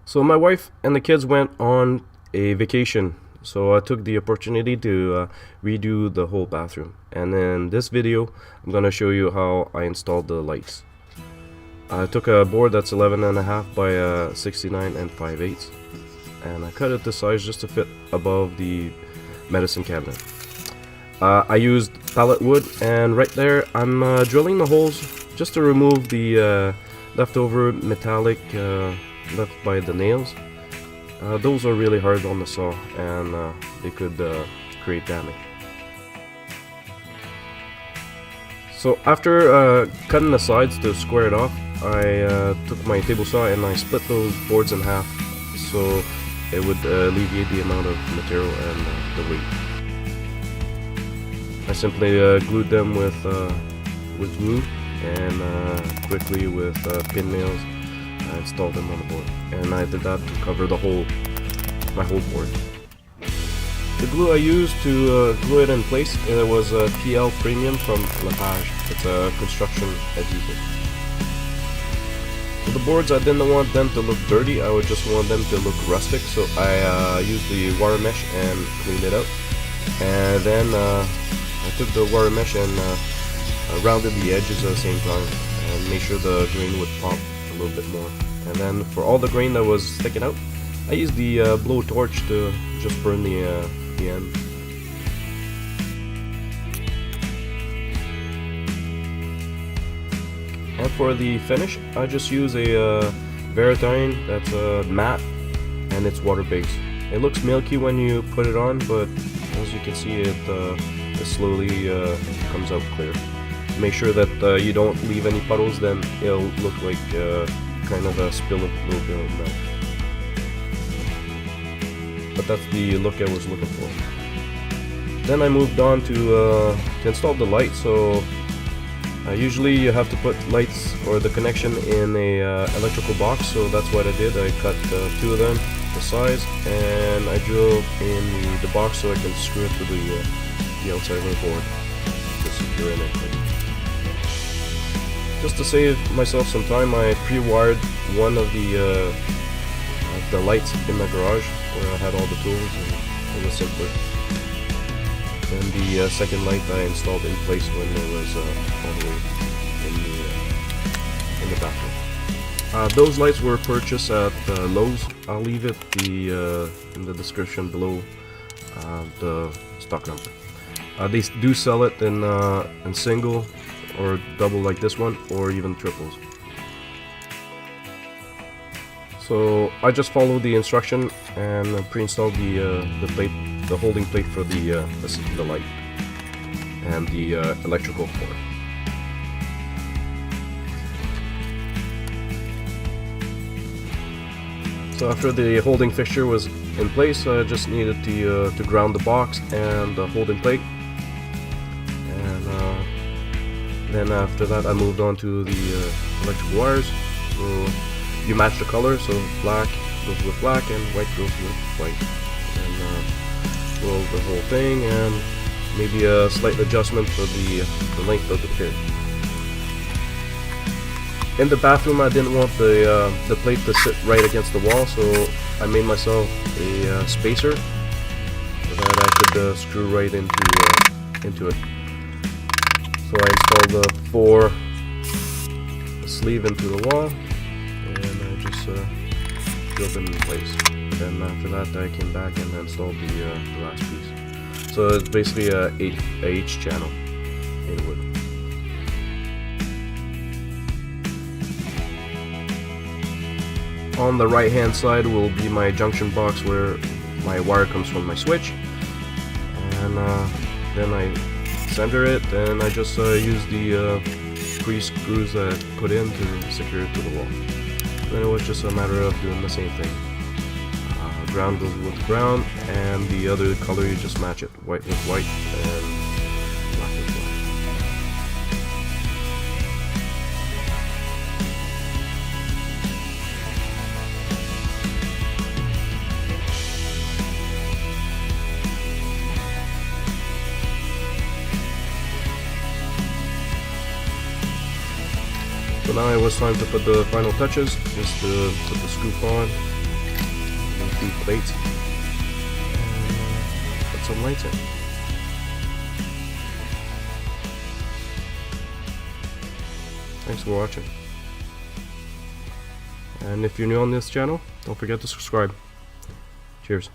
So my wife and the kids went on a vacation, so I took the opportunity to redo the whole bathroom. And in this video, I'm gonna show you how I installed the lights. I took a board that's 11.5 by 69 and 5/8, and I cut it to size just to fit above the medicine cabinet. I used pallet wood, and right there I'm drilling the holes just to remove the leftover metallic left by the nails. Those are really hard on the saw, and they could create damage. So after cutting the sides to square it off, I took my table saw and I split those boards in half so it would alleviate the amount of material and the weight. I simply glued them with glue, and quickly with pin nails I installed them on the board, and I did that to cover my whole board. The glue I used to glue it in place, it was a PL Premium from Lepage. It's a construction adhesive. So the boards, I didn't want them to look dirty, I would just want them to look rustic, so I used the wire mesh and cleaned it out. And then I took the wire mesh and rounded the edges at the same time and made sure the grain would pop a little bit more. And then for all the grain that was sticking out, I used the blow torch to just burn the end. And for the finish, I just use a vanity that's matte and it's water based. It looks milky when you put it on, but as you can see, it slowly comes out clear. Make sure that you don't leave any puddles, then it'll look like kind of a spill of a little bit of milk. But that's the look I was looking for. Then I moved on to install the light. So usually you have to put lights or the connection in a electrical box, so that's what I did. I cut 2 of them the size, and I drilled in the box so I can screw it to the outside of the board to secure it. Just to save myself some time, I pre-wired one of the lights in the garage where I had all the tools, and it was simpler. And the second light I installed in place when it was all the way in the bathroom. Those lights were purchased at Lowe's. I'll leave it in the description below the stock number. They do sell it in single or double like this one, or even triples. So I just followed the instruction and pre-installed the plate, the holding plate for the light and the electrical cord. So after the holding fixture was in place, I just needed to ground the box and the holding plate. And then after that I moved on to the electrical wires. So you match the color, so black goes with black and white goes with white. And roll the whole thing, and maybe a slight adjustment for the length of the pin. In the bathroom, I didn't want the plate to sit right against the wall, so I made myself a spacer so that I could screw right into it. So I installed the 4 sleeve into the wall, and I just drilled them in place. Then after that, I came back and installed the last piece. So it's basically a H channel in wood. On the right hand side will be my junction box where my wire comes from my switch, and then I center it, and I just use the 3 screws that I put in to secure it to the wall. Then it was just a matter of doing the same thing. Ground goes with ground, and the other color you just match it, white with white and black with black. So now it was time to put the final touches, just to put the scoop on few plates, and put some lights in. Thanks for watching. And if you're new on this channel, don't forget to subscribe. Cheers.